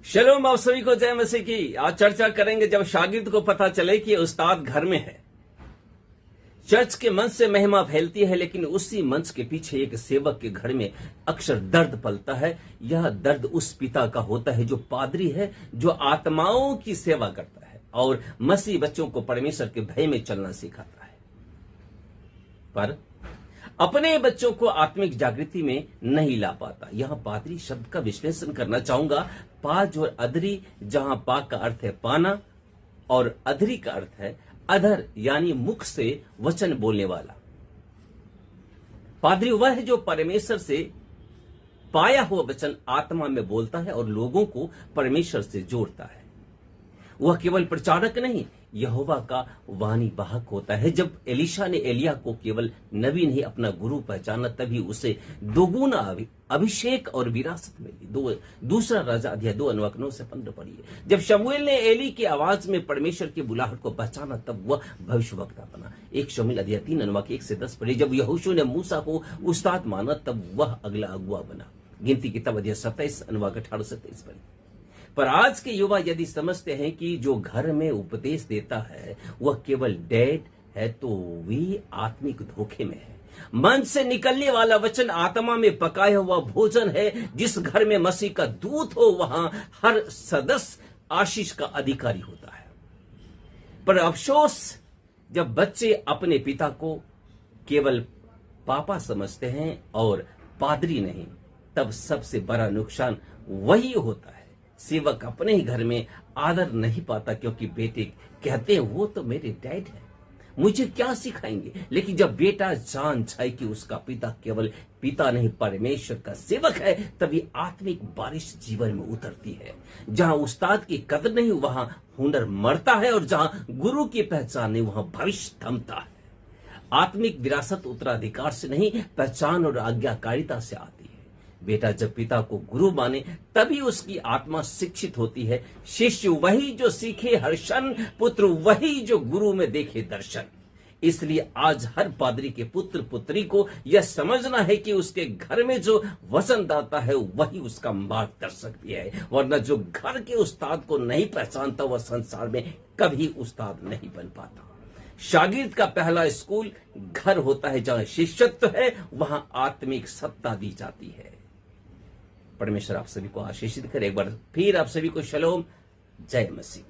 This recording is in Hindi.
शलोम, आप सभी को जय मसीह की। आज चर्चा करेंगे जब शागिर्द को पता चले कि उस्ताद घर में है। चर्च के मंच से महिमा फैलती है, लेकिन उसी मंच के पीछे एक सेवक के घर में अक्सर दर्द पलता है। यह दर्द उस पिता का होता है जो पादरी है, जो आत्माओं की सेवा करता है और मसीह बच्चों को परमेश्वर के भय में चलना सिखाता है, पर अपने बच्चों को आत्मिक जागृति में नहीं ला पाता। यहां पादरी शब्द का विश्लेषण करना चाहूंगा। पाज और अधरी, जहां पा का अर्थ है पाना और अधरी का अर्थ है अधर, यानी मुख से वचन बोलने वाला। पादरी वह है जो परमेश्वर से पाया हुआ वचन आत्मा में बोलता है और लोगों को परमेश्वर से जोड़ता है। वह केवल प्रचारक नहीं, यहोवा का वाणी वाहक होता है। जब एलीशा ने एलिया को केवल नबी नहीं अपना गुरु पहचाना, तभी उसे दोगुना अभिषेक और विरासत मिली। दूसरा राजा अध्याय 2:9-15 पढ़िए। जब शमूएल ने एली की आवाज में परमेश्वर की बुलाहट को पहचाना, तब वह भविष्यवक्ता बना। 1 शमूएल अध्याय 3:1-10 पढ़िए। जब यहोशू ने मूसा को उस्ताद माना, तब वह अगला अगुआ बना। गिनती किताब अध्याय 27:18-27 पढ़िए। पर आज के युवा यदि समझते हैं कि जो घर में उपदेश देता है वह केवल डैड है, तो वे आत्मिक धोखे में है। मन से निकलने वाला वचन आत्मा में पकाया हुआ भोजन है। जिस घर में मसीह का दूत हो, वहां हर सदस्य आशीष का अधिकारी होता है। पर अफसोस, जब बच्चे अपने पिता को केवल पापा समझते हैं और पादरी नहीं, तब सबसे बड़ा नुकसान वही होता है। सेवक अपने ही घर में आदर नहीं पाता, क्योंकि बेटे कहते हैं वो तो मेरे डैड है, मुझे क्या सिखाएंगे। लेकिन जब बेटा जान जाए कि उसका पिता केवल पिता नहीं, परमेश्वर का सेवक है, तभी आत्मिक बारिश जीवन में उतरती है। जहां उस्ताद की कदर नहीं, वहां हुनर मरता है, और जहां गुरु की पहचान नहीं, वहां भविष्य थमता है। आत्मिक विरासत उत्तराधिकार से नहीं, पहचान और आज्ञाकारिता से आती है। बेटा जब पिता को गुरु माने, तभी उसकी आत्मा शिक्षित होती है। शिष्य वही जो सीखे हर्षण, पुत्र वही जो गुरु में देखे दर्शन। इसलिए आज हर पादरी के पुत्र पुत्री को यह समझना है कि उसके घर में जो वचनदाता है वही उसका मार्गदर्शक भी है। वरना जो घर के उस्ताद को नहीं पहचानता, वह संसार में कभी उस्ताद नहीं बन पाता। शागिर्द का पहला स्कूल घर होता है। जहां शिष्यत्व है, वहां आत्मिक सत्ता दी जाती है। परमेश्वर आप सभी को आशीषित करे। एक बार फिर आप सभी को शलोम, जय मसीह।